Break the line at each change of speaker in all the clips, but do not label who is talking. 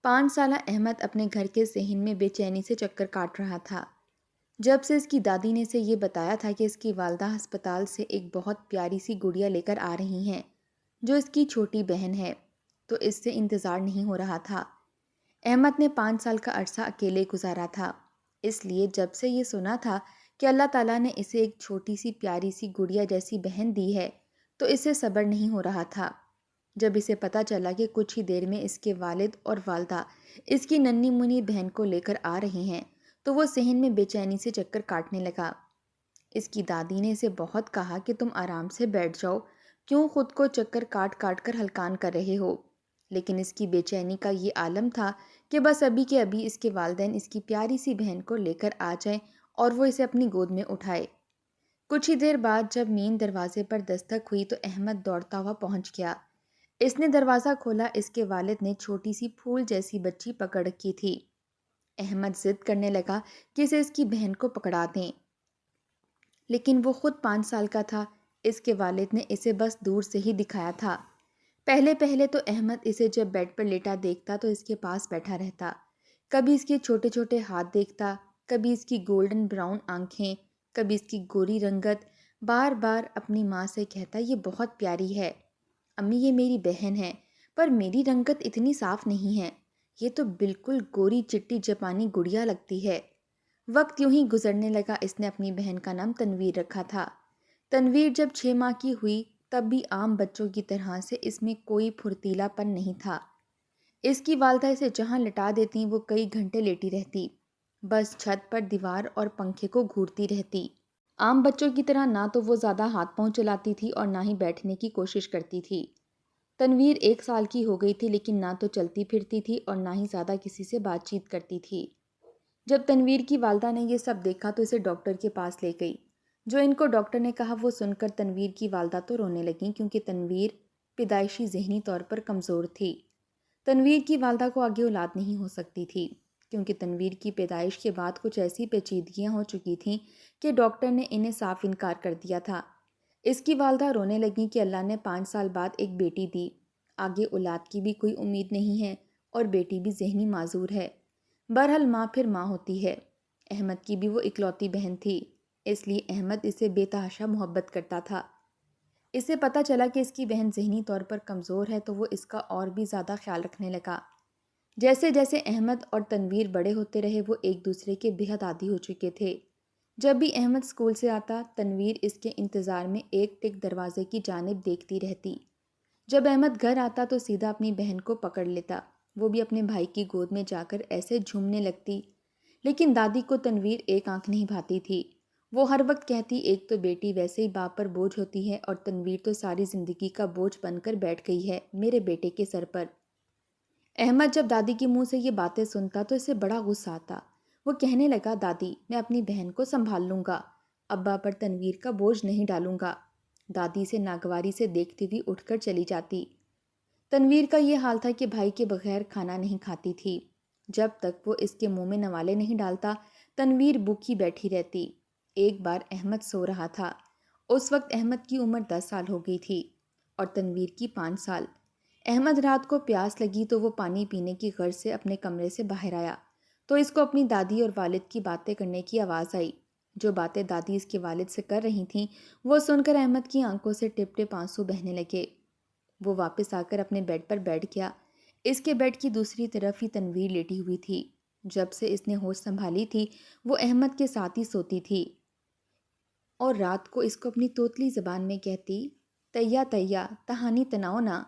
5 سالہ احمد اپنے گھر کے صحن میں بے چینی سے چکر کاٹ رہا تھا۔ جب سے اس کی دادی نے اسے یہ بتایا تھا کہ اس کی والدہ ہسپتال سے ایک بہت پیاری سی گڑیا لے کر آ رہی ہیں جو اس کی چھوٹی بہن ہے، تو اس سے انتظار نہیں ہو رہا تھا۔ احمد نے 5 سال کا عرصہ اکیلے گزارا تھا، اس لیے جب سے یہ سنا تھا کہ اللہ تعالیٰ نے اسے ایک چھوٹی سی پیاری سی گڑیا جیسی بہن دی ہے تو اسے صبر نہیں ہو رہا تھا۔ جب اسے پتہ چلا کہ کچھ ہی دیر میں اس کے والد اور والدہ اس کی ننھی منی بہن کو لے کر آ رہے ہیں تو وہ صحن میں بے چینی سے چکر کاٹنے لگا۔ اس کی دادی نے اسے بہت کہا کہ تم آرام سے بیٹھ جاؤ، کیوں خود کو چکر کاٹ کاٹ کر ہلکان کر رہے ہو، لیکن اس کی بے چینی کا یہ عالم تھا کہ بس ابھی کے ابھی اس کے والدین اس کی پیاری سی بہن کو لے کر آ جائیں اور وہ اسے اپنی گود میں اٹھائے۔ کچھ ہی دیر بعد جب مین دروازے پر دستک ہوئی تو احمد دوڑتا ہوا پہنچ گیا۔ اس نے دروازہ کھولا، اس کے والد نے چھوٹی سی پھول جیسی بچی پکڑ رکھی تھی۔ احمد ضد کرنے لگا کہ اسے اس کی بہن کو پکڑا دیں، لیکن وہ خود 5 سال کا تھا، اس کے والد نے اسے بس دور سے ہی دکھایا تھا۔ پہلے پہلے تو احمد اسے جب بیڈ پر لیٹا دیکھتا تو اس کے پاس بیٹھا رہتا، کبھی اس کے چھوٹے چھوٹے ہاتھ دیکھتا، کبھی اس کی گولڈن براؤن آنکھیں، کبھی اس کی گوری رنگت، بار بار اپنی ماں سے کہتا یہ بہت پیاری ہے، امی یہ میری بہن ہے، پر میری رنگت اتنی صاف نہیں ہے، یہ تو بالکل گوری چٹی جاپانی گڑیا لگتی ہے۔ وقت یوں ہی گزرنے لگا۔ اس نے اپنی بہن کا نام تنویر رکھا تھا۔ تنویر جب 6 ماہ کی ہوئی تب بھی عام بچوں کی طرح سے اس میں کوئی پھرتیلا پن نہیں تھا۔ اس کی والدہ اسے جہاں لٹا دیتی وہ کئی گھنٹے لیٹی رہتی، بس چھت پر دیوار اور پنکھے کو گھورتی رہتی۔ عام بچوں کی طرح نہ تو وہ زیادہ ہاتھ پاؤں چلاتی تھی اور نہ ہی بیٹھنے کی کوشش کرتی تھی۔ تنویر 1 سال کی ہو گئی تھی لیکن نہ تو چلتی پھرتی تھی اور نہ ہی زیادہ کسی سے بات چیت کرتی تھی۔ جب تنویر کی والدہ نے یہ سب دیکھا تو اسے ڈاکٹر کے پاس لے گئی۔ جو ان کو ڈاکٹر نے کہا وہ سن کر تنویر کی والدہ تو رونے لگیں، کیونکہ تنویر پیدائشی ذہنی طور پر کمزور تھی۔ تنویر کی والدہ کو آگے اولاد نہیں ہو سکتی تھی، کیونکہ تنویر کی پیدائش کے بعد کچھ ایسی پیچیدگیاں ہو چکی تھیں کہ ڈاکٹر نے انہیں صاف انکار کر دیا تھا۔ اس کی والدہ رونے لگیں کہ اللہ نے 5 سال بعد ایک بیٹی دی، آگے اولاد کی بھی کوئی امید نہیں ہے اور بیٹی بھی ذہنی معذور ہے۔ بہرحال ماں پھر ماں ہوتی ہے۔ احمد کی بھی وہ اکلوتی بہن تھی، اس لیے احمد اسے بے تحاشا محبت کرتا تھا۔ اسے پتہ چلا کہ اس کی بہن ذہنی طور پر کمزور ہے تو وہ اس کا اور بھی زیادہ خیال رکھنے لگا۔ جیسے جیسے احمد اور تنویر بڑے ہوتے رہے وہ ایک دوسرے کے بے حد عادی ہو چکے تھے۔ جب بھی احمد اسکول سے آتا تنویر اس کے انتظار میں ایک ٹک دروازے کی جانب دیکھتی رہتی۔ جب احمد گھر آتا تو سیدھا اپنی بہن کو پکڑ لیتا، وہ بھی اپنے بھائی کی گود میں جا کر ایسے جھومنے لگتی، لیکن دادی کو تنویر ایک آنکھ نہیں بھاتی تھی۔ وہ ہر وقت کہتی ایک تو بیٹی ویسے ہی باپ پر بوجھ ہوتی ہے اور تنویر تو ساری زندگی کا بوجھ بن کر بیٹھ گئی ہے میرے بیٹے کے سر پر۔ احمد جب دادی کے منہ سے یہ باتیں سنتا تو اسے بڑا غصہ آتا۔ وہ کہنے لگا دادی میں اپنی بہن کو سنبھال لوں گا، ابا پر تنویر کا بوجھ نہیں ڈالوں گا۔ دادی سے ناگواری سے دیکھتی ہوئی اٹھ کر چلی جاتی۔ تنویر کا یہ حال تھا کہ بھائی کے بغیر کھانا نہیں کھاتی تھی۔ جب تک وہ اس کے منہ میں نوالے نہیں ڈالتا تنویر بھوکی بیٹھی رہتی۔ ایک بار احمد سو رہا تھا، اس وقت احمد کی عمر 10 سال ہو گئی تھی اور تنویر کی 5 سال۔ احمد رات کو پیاس لگی تو وہ پانی پینے کی غرض سے اپنے کمرے سے باہر آیا تو اس کو اپنی دادی اور والد کی باتیں کرنے کی آواز آئی۔ جو باتیں دادی اس کے والد سے کر رہی تھیں وہ سن کر احمد کی آنکھوں سے ٹپ ٹپ آنسو بہنے لگے۔ وہ واپس آ کر اپنے بیڈ پر بیٹھ گیا۔ اس کے بیڈ کی دوسری طرف ہی تنویر لیٹی ہوئی تھی۔ جب سے اس نے ہوش سنبھالی تھی وہ احمد کے ساتھ ہی سوتی تھی اور رات کو اس کو اپنی توتلی زبان میں کہتی تیا تیا تہانی تناؤ نا،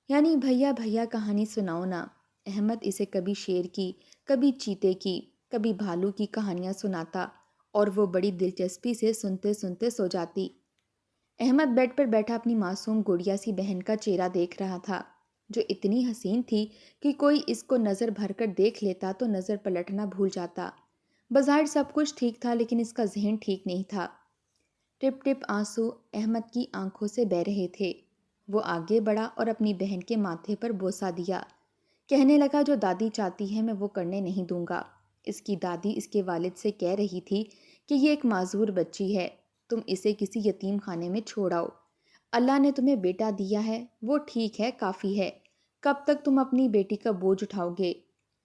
یعنی بھیا بھیا کہانی سناؤ نا۔ احمد اسے کبھی شیر کی، کبھی چیتے کی، کبھی بھالو کی کہانیاں سناتا اور وہ بڑی دلچسپی سے سنتے سنتے سو جاتی۔ احمد بیڈ پر بیٹھا اپنی معصوم گڑیا سی بہن کا چہرہ دیکھ رہا تھا جو اتنی حسین تھی کہ کوئی اس کو نظر بھر کر دیکھ لیتا تو نظر پلٹنا بھول جاتا۔ بظاہر سب کچھ ٹھیک تھا لیکن اس کا ذہن ٹھیک نہیں تھا۔ ٹپ ٹپ آنسو احمد کی آنکھوں سے بہہ رہے تھے۔ وہ آگے بڑھا اور اپنی بہن کے ماتھے پر بوسہ دیا، کہنے لگا جو دادی چاہتی ہے میں وہ کرنے نہیں دوں گا۔ اس کی دادی اس کے والد سے کہہ رہی تھی کہ یہ ایک معذور بچی ہے، تم اسے کسی یتیم خانے میں چھوڑ آؤ۔ اللہ نے تمہیں بیٹا دیا ہے وہ ٹھیک ہے، کافی ہے، کب تک تم اپنی بیٹی کا بوجھ اٹھاؤ گے؟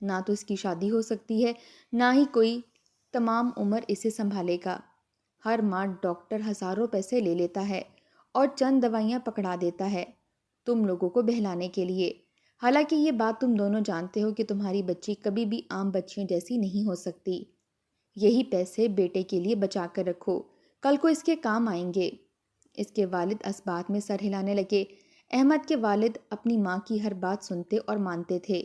نہ تو اس کی شادی ہو سکتی ہے، نہ ہی کوئی تمام عمر اسے سنبھالے گا۔ ہر ماہ ڈاکٹر ہزاروں پیسے لے لیتا ہے اور چند دوائیاں پکڑا دیتا ہے تم لوگوں کو بہلانے کے لیے۔ حالانکہ یہ بات تم دونوں جانتے ہو کہ تمہاری بچی کبھی بھی عام بچیوں جیسی نہیں ہو سکتی۔ یہی پیسے بیٹے کے لیے بچا کر رکھو، کل کو اس کے کام آئیں گے۔ اس کے والد اس بات میں سر ہلانے لگے۔ احمد کے والد اپنی ماں کی ہر بات سنتے اور مانتے تھے۔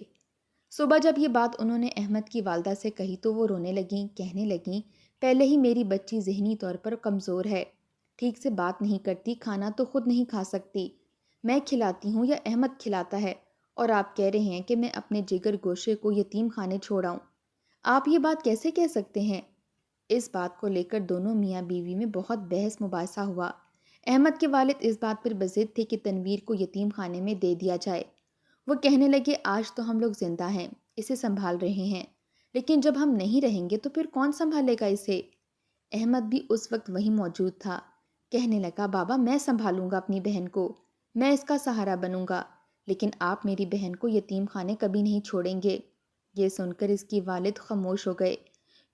صبح جب یہ بات انہوں نے احمد کی والدہ سے کہی تو وہ رونے لگیں، کہنے لگیں، پہلے ہی میری بچی ذہنی طور پر کمزور ہے، ٹھیک سے بات نہیں کرتی، کھانا تو خود نہیں کھا سکتی، میں کھلاتی ہوں یا احمد کھلاتا ہے، اور آپ کہہ رہے ہیں کہ میں اپنے جگر گوشے کو یتیم خانے چھوڑاؤں۔ آپ یہ بات کیسے کہہ سکتے ہیں؟ اس بات کو لے کر دونوں میاں بیوی میں بہت بحث مباحثہ ہوا۔ احمد کے والد اس بات پر بضد تھے کہ تنویر کو یتیم خانے میں دے دیا جائے۔ وہ کہنے لگے، آج تو ہم لوگ زندہ ہیں، اسے سنبھال رہے ہیں، لیکن جب ہم نہیں رہیں گے تو پھر کون سنبھالے گا اسے؟ احمد بھی اس وقت وہیں موجود تھا۔ کہنے لگا، بابا میں سنبھالوں گا اپنی بہن کو، میں اس کا سہارا بنوں گا، لیکن آپ میری بہن کو یتیم خانے کبھی نہیں چھوڑیں گے۔ یہ سن کر اس کی والد خاموش ہو گئے،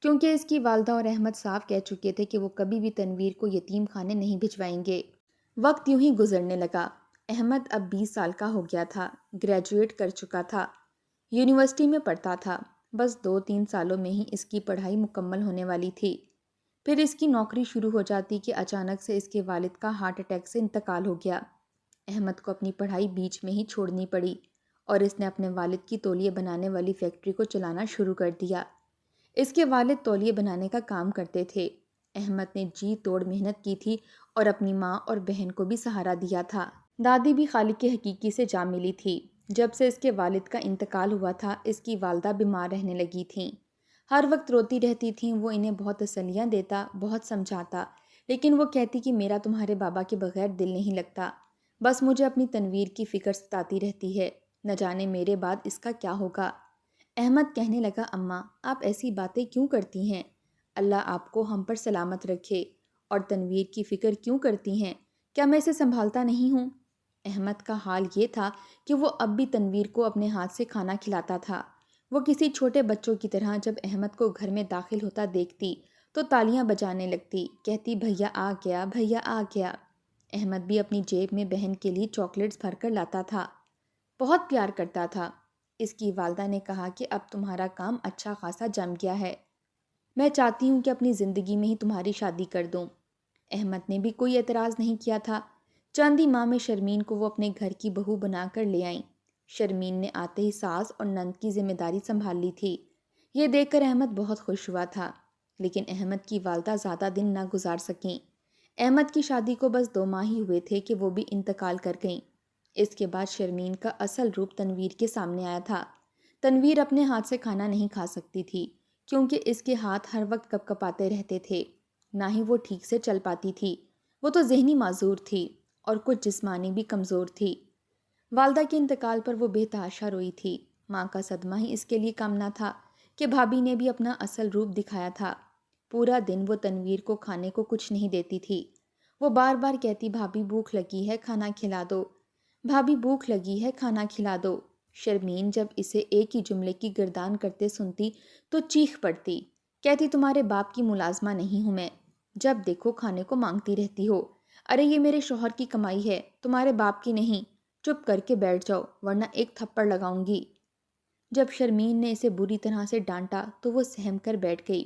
کیونکہ اس کی والدہ اور احمد صاف کہہ چکے تھے کہ وہ کبھی بھی تنویر کو یتیم خانے نہیں بھجوائیں گے۔ وقت یوں ہی گزرنے لگا۔ احمد اب 20 سال کا ہو گیا تھا، گریجویٹ کر چکا تھا، یونیورسٹی میں پڑھتا تھا۔ بس 2-3 سالوں میں ہی اس کی پڑھائی مکمل ہونے والی تھی۔ پھر اس کی نوکری شروع ہو جاتی کہ اچانک سے اس کے والد کا ہارٹ اٹیک سے انتقال ہو گیا۔ احمد کو اپنی پڑھائی بیچ میں ہی چھوڑنی پڑی اور اس نے اپنے والد کی تولیے بنانے والی فیکٹری کو چلانا شروع کر دیا۔ اس کے والد تولیے بنانے کا کام کرتے تھے۔ احمد نے جی توڑ محنت کی تھی اور اپنی ماں اور بہن کو بھی سہارا دیا تھا۔ دادی بھی خالق حقیقی سے جا ملی تھی۔ جب سے اس کے والد کا انتقال ہوا تھا، اس کی والدہ بیمار رہنے لگی تھیں۔ ہر وقت روتی رہتی تھیں۔ وہ انہیں بہت تسلیاں دیتا، بہت سمجھاتا، لیکن وہ کہتی کہ میرا تمہارے بابا کے بغیر دل نہیں لگتا، بس مجھے اپنی تنویر کی فکر ستاتی رہتی ہے، نہ جانے میرے بعد اس کا کیا ہوگا۔ احمد کہنے لگا، اماں آپ ایسی باتیں کیوں کرتی ہیں؟ اللہ آپ کو ہم پر سلامت رکھے۔ اور تنویر کی فکر کیوں کرتی ہیں؟ کیا میں اسے سنبھالتا نہیں ہوں؟ احمد کا حال یہ تھا کہ وہ اب بھی تنویر کو اپنے ہاتھ سے کھانا کھلاتا تھا۔ وہ کسی چھوٹے بچوں کی طرح جب احمد کو گھر میں داخل ہوتا دیکھتی تو تالیاں بجانے لگتی، کہتی، بھیا آ گیا، بھیا آ گیا۔ احمد بھی اپنی جیب میں بہن کے لیے چاکلیٹس بھر کر لاتا تھا، بہت پیار کرتا تھا۔ اس کی والدہ نے کہا کہ اب تمہارا کام اچھا خاصا جم گیا ہے، میں چاہتی ہوں کہ اپنی زندگی میں ہی تمہاری شادی کر دوں۔ احمد نے بھی کوئی اعتراض نہیں کیا تھا۔ چند ہی ماہ میں شرمین کو وہ اپنے گھر کی بہو بنا کر لے آئیں۔ شرمین نے آتے ہی ساس اور نند کی ذمہ داری سنبھال لی تھی۔ یہ دیکھ کر احمد بہت خوش ہوا تھا، لیکن احمد کی والدہ زیادہ دن نہ گزار سکیں۔ احمد کی شادی کو بس 2 ماہ ہی ہوئے تھے کہ وہ بھی انتقال کر گئیں۔ اس کے بعد شرمین کا اصل روپ تنویر کے سامنے آیا تھا۔ تنویر اپنے ہاتھ سے کھانا نہیں کھا سکتی تھی، کیونکہ اس کے ہاتھ ہر وقت کپ کپاتے رہتے تھے، نہ ہی وہ ٹھیک سے چل پاتی تھی۔ وہ تو ذہنی معذور تھی اور کچھ جسمانی بھی کمزور تھی۔ والدہ کے انتقال پر وہ بے تحاشا روئی تھی۔ ماں کا صدمہ ہی اس کے لیے کم نہ تھا کہ بھابھی نے بھی اپنا اصل روپ دکھایا تھا۔ پورا دن وہ تنویر کو کھانے کو کچھ نہیں دیتی تھی۔ وہ بار بار کہتی، بھابھی بھوک لگی ہے، کھانا کھلا دو، بھابھی بھوک لگی ہے، کھانا کھلا دو۔ شرمین جب اسے ایک ہی جملے کی گردان کرتے سنتی تو چیخ پڑتی، کہتی، تمہارے باپ کی ملازمہ نہیں ہوں میں، جب دیکھو کھانے کو مانگتی رہتی ہو، ارے یہ میرے شوہر کی کمائی ہے، تمہارے باپ کی نہیں، چپ کر کے بیٹھ جاؤ ورنہ ایک تھپڑ لگاؤں گی۔ جب شرمین نے اسے بری طرح سے ڈانٹا تو وہ سہم کر بیٹھ گئی،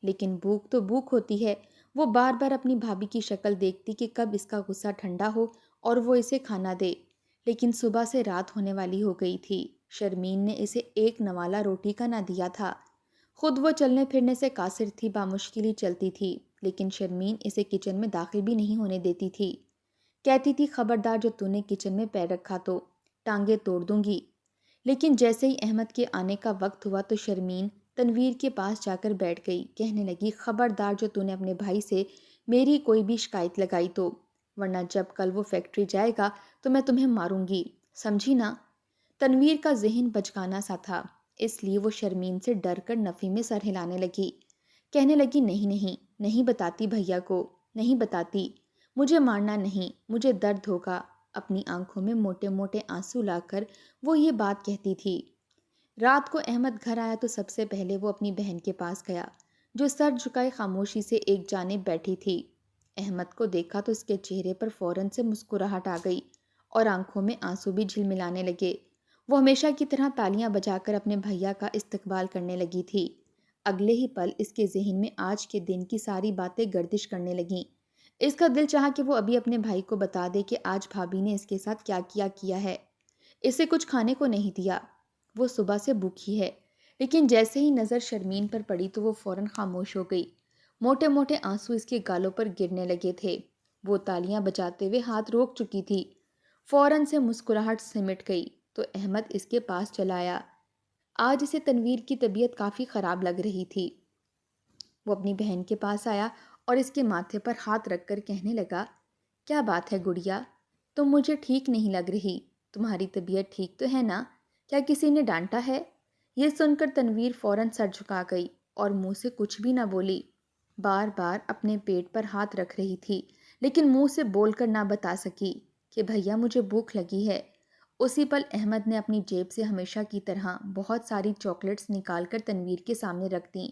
لیکن بھوک تو بھوک ہوتی ہے۔ وہ بار بار اپنی بھابھی کی شکل دیکھتی کہ کب اس کا غصہ ٹھنڈا ہو اور وہ اسے کھانا دے، لیکن صبح سے رات ہونے والی ہو گئی تھی۔ شرمین نے اسے ایک نوالا روٹی کا نہ دیا تھا۔ خود وہ چلنے پھرنے سے قاصر تھی، بامشکل ہی چلتی تھی، لیکن شرمین اسے کچن میں داخل بھی نہیں ہونے دیتی تھی۔ کہتی تھی، خبردار جو تو نے کچن میں پیر رکھا تو ٹانگیں توڑ دوں گی۔ لیکن جیسے ہی احمد کے آنے کا وقت ہوا تو شرمین تنویر کے پاس جا کر بیٹھ گئی، کہنے لگی، خبردار جو تو نے اپنے بھائی سے میری کوئی بھی شکایت لگائی تو، ورنہ جب کل وہ فیکٹری جائے گا تو میں تمہیں ماروں گی، سمجھی نا؟ تنویر کا ذہن بچگانا سا تھا، اس لیے وہ شرمین سے ڈر کر نفی میں سر ہلانے لگی، کہنے لگی، نہیں نہیں نہیں بتاتی بھیا کو، نہیں بتاتی، مجھے مارنا نہیں، مجھے درد ہوگا، اپنی آنکھوں میں موٹے موٹے آنسو لا کر وہ یہ بات کہتی تھی۔ رات کو احمد گھر آیا تو سب سے پہلے وہ اپنی بہن کے پاس گیا، جو سر جھکائے خاموشی سے ایک جانب بیٹھی تھی۔ احمد کو دیکھا تو اس کے چہرے پر فوراً سے مسکراہٹ آ گئی اور آنکھوں میں آنسو بھی جھلملانے لگے۔ وہ ہمیشہ کی طرح تالیاں بجا کر اپنے بھیا کا استقبال کرنے لگی تھی۔ اگلے ہی پل اس کے ذہن میں آج کے دن کی ساری باتیں گردش کرنے لگیں۔ اس کا دل چاہا کہ وہ ابھی اپنے بھائی کو بتا دے کہ آج بھابھی نے اس کے ساتھ کیا کیا ہے۔ اسے کچھ کھانے کو نہیں دیا، وہ صبح سے بھوکی ہے۔ لیکن جیسے ہی نظر شرمین پر پڑی تو وہ فوراً خاموش ہو گئی۔ موٹے موٹے آنسو اس کے گالوں پر گرنے لگے تھے۔ وہ تالیاں بجاتے ہوئے ہاتھ روک چکی تھی۔ فوراً سے مسکراہٹ سمٹ گئی تو احمد اس کے پاس چلا آیا۔ آج اسے تنویر کی طبیعت کافی خراب لگ رہی تھی۔ وہ اپنی بہن کے پاس آیا اور اس کے ماتھے پر ہاتھ رکھ کر کہنے لگا، کیا بات ہے گڑیا؟ تم مجھے ٹھیک نہیں لگ رہی۔ تمہاری طبیعت ٹھیک تو ہے نا؟ کیا کسی نے ڈانٹا ہے؟ یہ سن کر تنویر فوراً سر جھکا گئی اور منہ سے کچھ بھی نہ بولی۔ بار بار اپنے پیٹ پر ہاتھ رکھ رہی تھی، لیکن منہ سے بول کر نہ بتا سکی کہ بھیا مجھے بھوک لگی ہے۔ اسی پل احمد نے اپنی جیب سے ہمیشہ کی طرح بہت ساری چاکلیٹس نکال کر تنویر کے سامنے رکھ دیں۔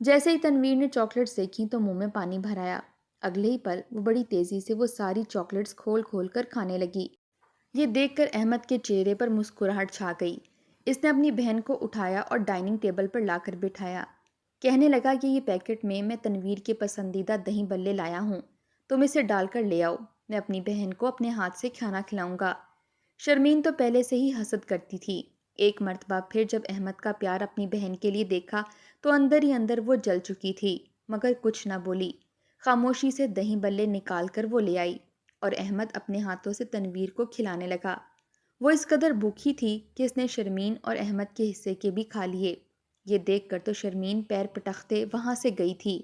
جیسے ہی تنویر نے چاکلیٹس دیکھی تو منہ میں پانی بھر آیا۔ اگلے ہی پل وہ بڑی تیزی سے وہ ساری چاکلیٹس کھول کھول کر کھانے لگی۔ یہ دیکھ کر احمد کے چہرے پر مسکراہٹ چھا گئی۔ اس نے اپنی بہن کو اٹھایا اور ڈائننگ ٹیبل پر لا کر بٹھایا۔ کہنے لگا کہ یہ پیکٹ میں تنویر کے پسندیدہ دہی بلے لایا ہوں، تم اسے ڈال کر لے آؤ، میں اپنی بہن کو اپنے ہاتھ سے کھانا کھلاؤں گا۔ شرمین تو پہلے سے ہی حسد کرتی تھی۔ ایک مرتبہ پھر جب احمد کا پیار اپنی بہن کے لیے دیکھا تو اندر ہی اندر وہ جل چکی تھی، مگر کچھ نہ بولی۔ خاموشی سے دہی بلے نکال کر وہ لے آئی اور احمد اپنے ہاتھوں سے تنویر کو کھلانے لگا۔ وہ اس قدر بھوکی تھی کہ اس نے شرمین اور احمد کے حصے کے بھی کھا لیے۔ یہ دیکھ کر تو شرمین پیر پٹختے وہاں سے گئی تھی،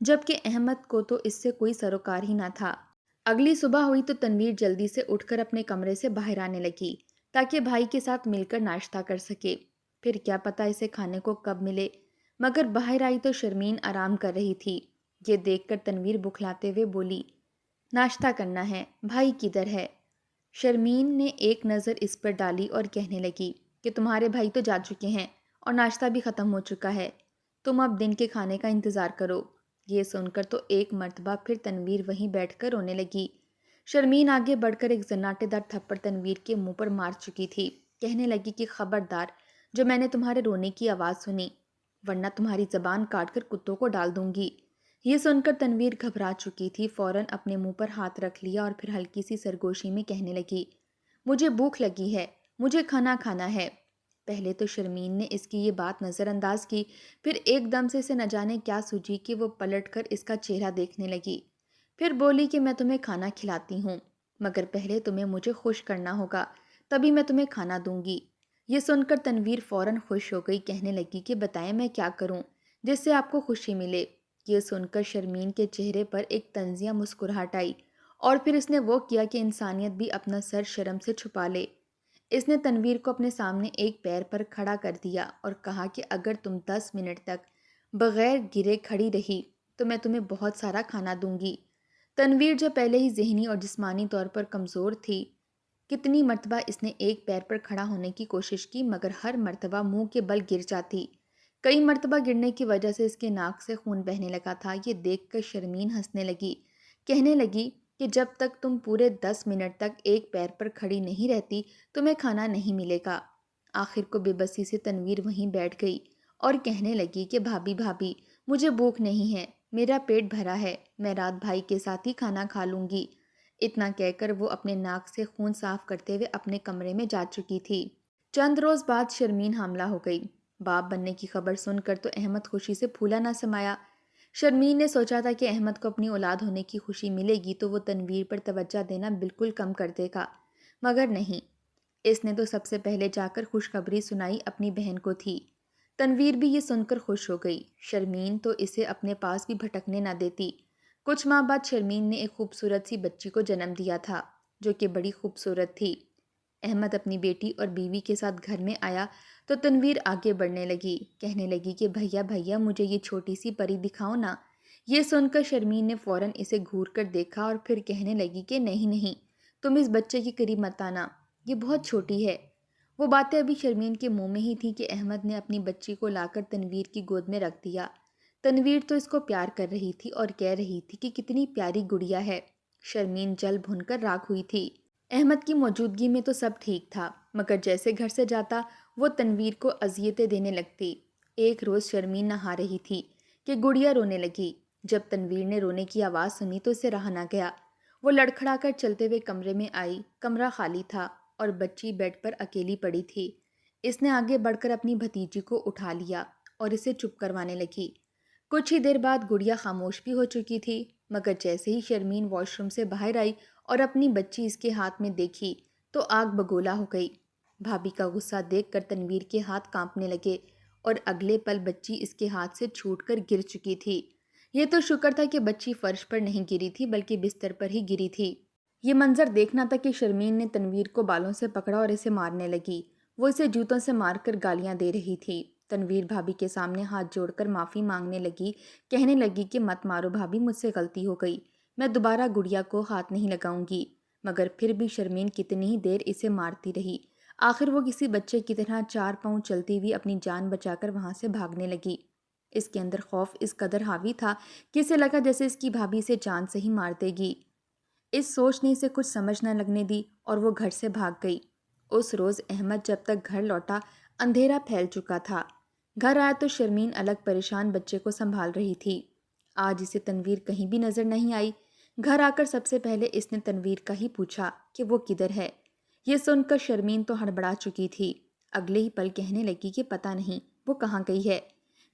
جبکہ احمد کو تو اس سے کوئی سروکار ہی نہ تھا۔ اگلی صبح ہوئی تو تنویر جلدی سے اٹھ کر اپنے کمرے سے باہر آنے لگی تاکہ بھائی کے ساتھ مل کر ناشتہ کر سکے۔ پھر کیا پتا اسے کھانے کو کب ملے، مگر باہر آئی تو شرمین آرام کر رہی تھی۔ یہ دیکھ کر تنویر بکھلاتے ہوئے بولی، ناشتہ کرنا ہے، بھائی کدھر ہے؟ شرمین نے ایک نظر اس پر ڈالی اور کہنے لگی کہ تمہارے بھائی تو جا چکے ہیں اور ناشتہ بھی ختم ہو چکا ہے، تم اب دن کے کھانے کا انتظار کرو۔ یہ سن کر تو ایک مرتبہ پھر تنویر وہیں بیٹھ کر رونے لگی۔ شرمین آگے بڑھ کر ایک زناٹے دار تھپڑ تنویر کے منہ پر مار چکی تھی۔ کہنے لگی کہ خبردار جو میں نے تمہارے رونے کی آواز سنی، ورنہ تمہاری زبان کاٹ کر کتوں کو ڈال دوں گی۔ یہ سن کر تنویر گھبرا چکی تھی، فوراً اپنے منہ پر ہاتھ رکھ لیا اور پھر ہلکی سی سرگوشی میں کہنے لگی، مجھے بھوک لگی ہے، مجھے کھانا کھانا ہے۔ پہلے تو شرمین نے اس کی یہ بات نظر انداز کی، پھر ایک دم سے اسے نہ جانے کیا سوجی کہ وہ پلٹ کر اس کا چہرہ دیکھنے لگی۔ پھر بولی کہ میں تمہیں کھانا کھلاتی ہوں، مگر پہلے تمہیں مجھے خوش کرنا ہوگا، تبھی میں تمہیں کھانا دوں گی۔ یہ سن کر تنویر فوراً خوش ہو گئی، کہنے لگی کہ بتائیں میں کیا کروں جس سے آپ کو خوشی ملے۔ یہ سن کر شرمین کے چہرے پر ایک طنزیہ مسکراہٹ آئی اور پھر اس نے وہ کیا کہ انسانیت بھی اپنا سر شرم سے چھپا لے۔ اس نے تنویر کو اپنے سامنے ایک پیر پر کھڑا کر دیا اور کہا کہ اگر تم 10 منٹ تک بغیر گرے کھڑی رہی تو میں تمہیں بہت سارا کھانا دوں گی۔ تنویر جو پہلے ہی ذہنی اور جسمانی طور پر کمزور تھی، کتنی مرتبہ اس نے ایک پیر پر کھڑا ہونے کی کوشش کی، مگر ہر مرتبہ منہ کے بل گر جاتی۔ کئی مرتبہ گرنے کی وجہ سے اس کے ناک سے خون بہنے لگا تھا۔ یہ دیکھ کر شرمین ہنسنے لگی، کہنے لگی کہ جب تک تم پورے 10 منٹ تک ایک پیر پر کھڑی نہیں رہتی تمہیں کھانا نہیں ملے گا۔ آخر کو بے بسی سے تنویر وہیں بیٹھ گئی اور کہنے لگی کہ بھابھی بھابھی مجھے بھوک نہیں ہے، میرا پیٹ بھرا ہے، میں رات بھائی کے ساتھ ہی کھانا کھا لوں گی۔ اتنا کہہ کر وہ اپنے ناک سے خون صاف کرتے ہوئے اپنے کمرے میں جا چکی تھی۔ چند روز بعد شرمین حاملہ ہو گئی۔ باپ بننے کی خبر سن کر تو احمد خوشی سے پھولا نہ سمایا۔ شرمین نے سوچا تھا کہ احمد کو اپنی اولاد ہونے کی خوشی ملے گی تو وہ تنویر پر توجہ دینا بالکل کم کر دے گا، مگر نہیں، اس نے تو سب سے پہلے جا کر خوشخبری سنائی اپنی بہن کو تھی۔ تنویر بھی یہ سن کر خوش ہو گئی۔ شرمین تو اسے اپنے پاس بھی بھٹکنے نہ دیتی۔ کچھ ماہ بعد شرمین نے ایک خوبصورت سی بچی کو جنم دیا تھا، جو کہ بڑی خوبصورت تھی۔ احمد اپنی بیٹی اور بیوی کے ساتھ گھر میں آیا تو تنویر آگے بڑھنے لگی، کہنے لگی کہ بھیا بھیا مجھے یہ چھوٹی سی پری دکھاؤ نا۔ یہ سن کر شرمین نے فوراً اسے گھور کر دیکھا اور پھر کہنے لگی کہ نہیں نہیں، تم اس بچے کے قریب مت آنا، یہ بہت چھوٹی ہے۔ وہ باتیں ابھی شرمین کے منہ میں ہی تھیں کہ احمد نے اپنی بچی کو لا کر تنویر کی گود میں رکھ دیا۔ تنویر تو اس کو پیار کر رہی تھی اور کہہ رہی تھی کہ کتنی پیاری گڑیا ہے۔ شرمین جل بھن کر راکھ ہوئی تھی۔ احمد کی موجودگی میں تو سب ٹھیک تھا، مگر جیسے گھر سے جاتا وہ تنویر کو اذیتیں دینے لگتی۔ ایک روز شرمین نہا رہی تھی کہ گڑیا رونے لگی۔ جب تنویر نے رونے کی آواز سنی تو اسے رہا نہ گیا۔ وہ لڑکھڑا کر چلتے ہوئے کمرے میں آئی۔ کمرہ خالی تھا اور بچی بیڈ پر اکیلی پڑی تھی۔ اس نے آگے بڑھ کر اپنی بھتیجی کو اٹھا لیا اور اسے چپ کروانے لگی۔ کچھ ہی دیر بعد گڑیا خاموش بھی ہو چکی تھی، مگر جیسے ہی شرمین واش روم سے باہر آئی اور اپنی بچی اس کے ہاتھ میں دیکھی تو آگ بگولا ہو گئی۔ بھابھی کا غصہ دیکھ کر تنویر کے ہاتھ کانپنے لگے اور اگلے پل بچی اس کے ہاتھ سے چھوٹ کر گر چکی تھی۔ یہ تو شکر تھا کہ بچی فرش پر نہیں گری تھی بلکہ بستر پر ہی گری تھی۔ یہ منظر دیکھنا تھا کہ شرمین نے تنویر کو بالوں سے پکڑا اور اسے مارنے لگی۔ وہ اسے جوتوں سے مار کر گالیاں دے رہی تھی۔ تنویر بھابھی کے سامنے ہاتھ جوڑ کر معافی مانگنے لگی، کہنے لگی کہ مت مارو بھابھی، مجھ سے غلطی ہو گئی، میں دوبارہ گڑیا کو ہاتھ نہیں لگاؤں گی۔ مگر پھر بھی شرمین کتنی ہی دیر اسے مارتی رہی۔ آخر وہ کسی بچے کی طرح 4 پاؤں چلتی ہوئی اپنی جان بچا کر وہاں سے بھاگنے لگی۔ اس کے اندر خوف اس قدر حاوی تھا کہ اسے لگا جیسے اس کی بھابھی اسے جان سے ہی مار دے گی۔ اس سوچ نے اسے کچھ سمجھ نہ لگنے دی اور وہ گھر سے بھاگ گئی۔ اس روز احمد جب تک گھر لوٹا اندھیرا پھیل چکا تھا۔ گھر آیا تو شرمین الگ پریشان بچے کو سنبھال رہی تھی۔ آج اسے تنویر کہیں بھی نظر نہیں آئی۔ گھر آ کر سب سے پہلے اس نے تنویر کا ہی پوچھا کہ وہ کدھر ہے۔ یہ سن کر شرمین تو ہڑبڑا چکی تھی۔ اگلے ہی پل کہنے لگی کہ پتہ نہیں وہ کہاں گئی ہے،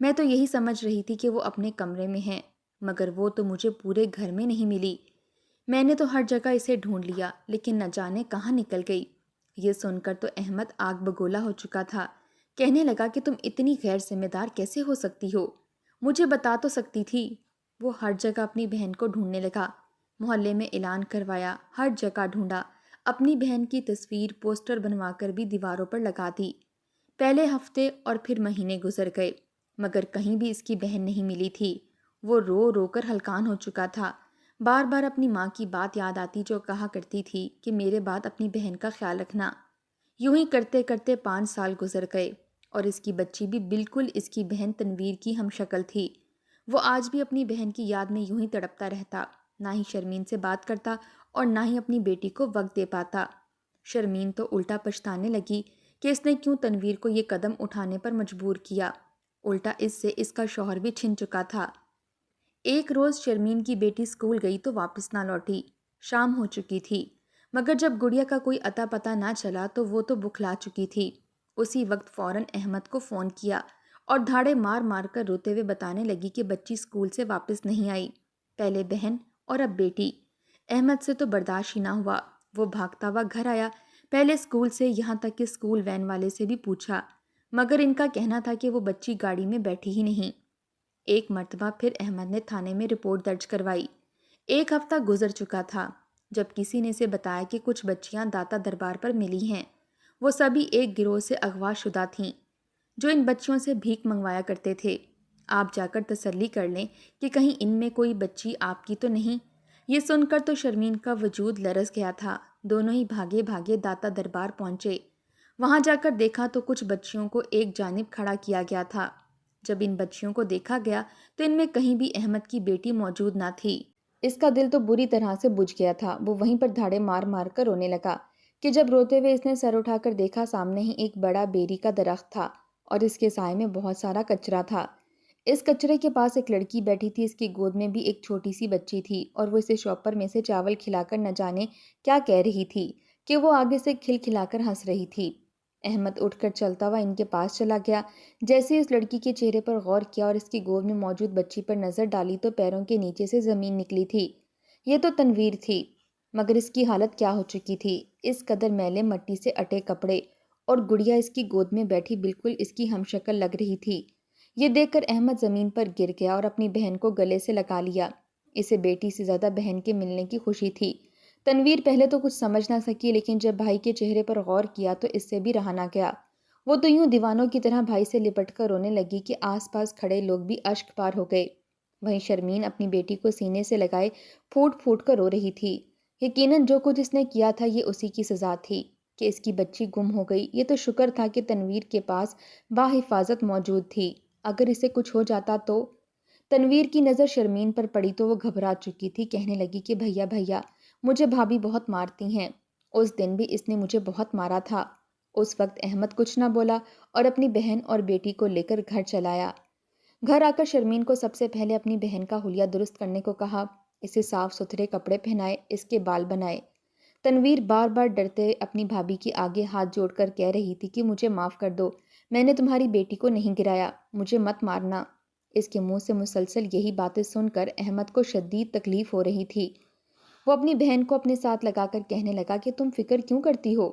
میں تو یہی سمجھ رہی تھی کہ وہ اپنے کمرے میں ہے، مگر وہ تو مجھے پورے گھر میں نہیں ملی۔ میں نے تو ہر جگہ اسے ڈھونڈ لیا لیکن نہ جانے کہاں نکل گئی۔ یہ سن کر تو احمد آگ بگولا ہو چکا تھا۔ کہنے لگا کہ تم اتنی غیر ذمہ دار کیسے ہو سکتی ہو، مجھے بتا تو سکتی تھی۔ وہ ہر جگہ اپنی بہن کو ڈھونڈنے لگا۔ محلے میں اعلان کروایا، ہر جگہ ڈھونڈا، اپنی بہن کی تصویر پوسٹر بنوا کر بھی دیواروں پر لگا دی۔ پہلے ہفتے اور پھر مہینے گزر گئے، مگر کہیں بھی اس کی بہن نہیں ملی تھی۔ وہ رو رو کر ہلکان ہو چکا تھا۔ بار بار اپنی ماں کی بات یاد آتی جو کہا کرتی تھی کہ میرے بعد اپنی بہن کا خیال رکھنا۔ یوں ہی کرتے کرتے 5 سال گزر گئے اور اس کی بچی بھی بالکل اس کی بہن تنویر کی ہم شکل تھی۔ وہ آج بھی اپنی بہن کی یاد میں یوں ہی تڑپتا رہتا، نہ ہی شرمین سے بات کرتا اور نہ ہی اپنی بیٹی کو وقت دے پاتا۔ شرمین تو الٹا پچھتانے لگی کہ اس نے کیوں تنویر کو یہ قدم اٹھانے پر مجبور کیا۔ الٹا اس سے اس کا شوہر بھی چھن چکا تھا۔ ایک روز شرمین کی بیٹی اسکول گئی تو واپس نہ لوٹی۔ شام ہو چکی تھی، مگر جب گڑیا کا کوئی اتا پتہ نہ چلا تو وہ تو بکھلا چکی تھی۔ اسی وقت فوراً احمد کو فون کیا اور دھاڑے مار مار کر روتے ہوئے بتانے لگی کہ بچی اسکول سے واپس نہیں آئی، پہلے بہن اور اب بیٹی۔ احمد سے تو برداشت ہی نہ ہوا۔ وہ بھاگتا ہوا گھر آیا، پہلے اسکول سے، یہاں تک کہ اسکول وین والے سے بھی پوچھا، مگر ان کا کہنا تھا کہ وہ بچی گاڑی میں بیٹھی ہی نہیں۔ ایک مرتبہ پھر احمد نے تھانے میں رپورٹ درج کروائی۔ 1 ہفتہ گزر چکا تھا جب کسی نے اسے بتایا کہ کچھ بچیاں داتا دربار پر ملی ہیں۔ وہ سبھی ایک گروہ سے اغوا شدہ تھیں جو ان بچیوں سے بھیک منگوایا کرتے تھے۔ آپ جا کر تسلی کر لیں کہ کہیں ان میں کوئی بچی آپ کی تو نہیں۔ یہ سن کر تو شرمین کا وجود لرز گیا تھا۔ دونوں ہی بھاگے بھاگے داتا دربار پہنچے۔ وہاں جا کر دیکھا تو کچھ بچیوں کو ایک جانب کھڑا کیا گیا تھا۔ جب ان بچیوں کو دیکھا گیا تو ان میں کہیں بھی احمد کی بیٹی موجود نہ تھی۔ اس کا دل تو بری طرح سے بجھ گیا تھا۔ وہ وہیں پر دھاڑے مار مار کر رونے لگا کہ جب روتے ہوئے اس نے سر اٹھا کر دیکھا، سامنے ہی ایک بڑا بیری کا درخت تھا اور اس کے سائے میں بہت سارا کچرا تھا۔ اس کچرے کے پاس ایک لڑکی بیٹھی تھی، اس کی گود میں بھی ایک چھوٹی سی بچی تھی اور وہ اسے شاپر میں سے چاول کھلا کر نہ جانے کیا کہہ رہی تھی کہ وہ آگے سے کھل کھلا کر ہنس رہی تھی۔ احمد اٹھ کر چلتا ہوا ان کے پاس چلا گیا۔ جیسے اس لڑکی کے چہرے پر غور کیا اور اس کی گود میں موجود بچی پر نظر ڈالی تو پیروں کے نیچے سے زمین نکلی تھی۔ یہ تو تنویر تھی، مگر اس کی حالت کیا ہو چکی تھی، اس قدر میلے مٹی سے اٹے کپڑے، اور گڑیا اس کی گود میں بیٹھی بالکل اس کی ہم شکل لگ رہی تھی۔ یہ دیکھ کر احمد زمین پر گر گیا اور اپنی بہن کو گلے سے لگا لیا۔ اسے بیٹی سے زیادہ بہن کے ملنے کی خوشی تھی۔ تنویر پہلے تو کچھ سمجھ نہ سکی، لیکن جب بھائی کے چہرے پر غور کیا تو اس سے بھی رہا نہ گیا۔ وہ تو یوں دیوانوں کی طرح بھائی سے لپٹ کر رونے لگی کہ آس پاس کھڑے لوگ بھی اشک پار ہو گئے۔ وہیں شرمین اپنی بیٹی کو سینے سے لگائے پھوٹ پھوٹ کر رو رہی تھی۔ یقیناً جو کچھ اس نے کیا تھا یہ اسی کی سزا تھی کہ اس کی بچی گم ہو گئی۔ یہ تو شکر تھا کہ تنویر کے پاس باحفاظت موجود تھی، اگر اسے کچھ ہو جاتا تو۔ تنویر کی نظر شرمین پر پڑی تو وہ گھبرا چکی تھی، کہنے لگی کہ بھیا بھیا مجھے بھابھی بہت مارتی ہیں، اس دن بھی اس نے مجھے بہت مارا تھا۔ اس وقت احمد کچھ نہ بولا اور اپنی بہن اور بیٹی کو لے کر گھر چلایا۔ گھر آ کر شرمین کو سب سے پہلے اپنی بہن کا حلیہ درست کرنے کو کہا، اسے صاف ستھرے کپڑے پہنائے، اس کے بال بنائے۔ تنویر بار بار ڈرتے اپنی بھابھی کے آگے ہاتھ جوڑ کر کہہ رہی تھی کہ مجھے معاف کر دو، میں نے تمہاری بیٹی کو نہیں گرایا، مجھے مت مارنا۔ اس کے منہ سے مسلسل یہی باتیں سن کر احمد کو شدید تکلیف ہو رہی تھی۔ وہ اپنی بہن کو اپنے ساتھ لگا کر کہنے لگا کہ تم فکر کیوں کرتی ہو،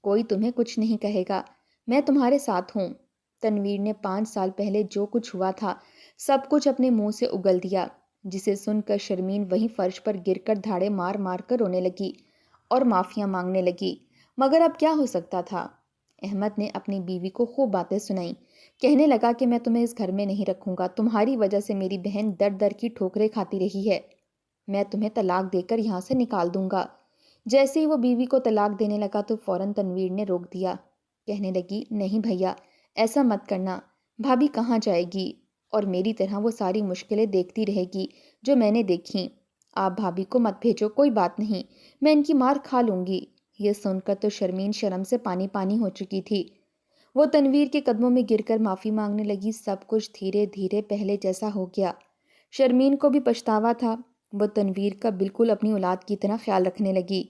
کوئی تمہیں کچھ نہیں کہے گا، میں تمہارے ساتھ ہوں۔ تنویر نے 5 سال پہلے جو کچھ ہوا تھا سب کچھ اپنے منہ سے اگل دیا، جسے سن کر شرمین وہیں فرش پر گر کر دھاڑے مار مار کر رونے لگی اور معافیاں مانگنے لگی۔ مگر اب کیا ہو سکتا تھا؟ احمد نے اپنی بیوی کو خوب باتیں سنائیں، کہنے لگا کہ میں تمہیں اس گھر میں نہیں رکھوں گا، تمہاری وجہ سے میری بہن در در کی ٹھوکریں کھاتی رہی ہے، میں تمہیں طلاق دے کر یہاں سے نکال دوں گا۔ جیسے ہی وہ بیوی کو طلاق دینے لگا تو فوراً تنویر نے روک دیا، کہنے لگی نہیں بھیا ایسا مت کرنا، بھابھی کہاں جائے گی اور میری طرح وہ ساری مشکلیں دیکھتی رہے گی جو میں نے دیکھیں، آپ بھابھی کو مت بھیجو، کوئی بات نہیں، میں ان کی مار کھا لوں گی۔ یہ سن کر تو شرمین شرم سے پانی پانی ہو چکی تھی، وہ تنویر کے قدموں میں گر کر معافی مانگنے لگی۔ سب کچھ دھیرے دھیرے پہلے جیسا ہو گیا۔ شرمین کو بھی پچھتاوا تھا، وہ تنویر کا بالکل اپنی اولاد کی طرح خیال رکھنے لگی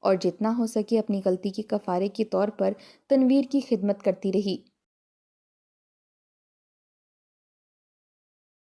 اور جتنا ہو سکے اپنی غلطی کے کفارے کے طور پر تنویر کی خدمت کرتی رہی۔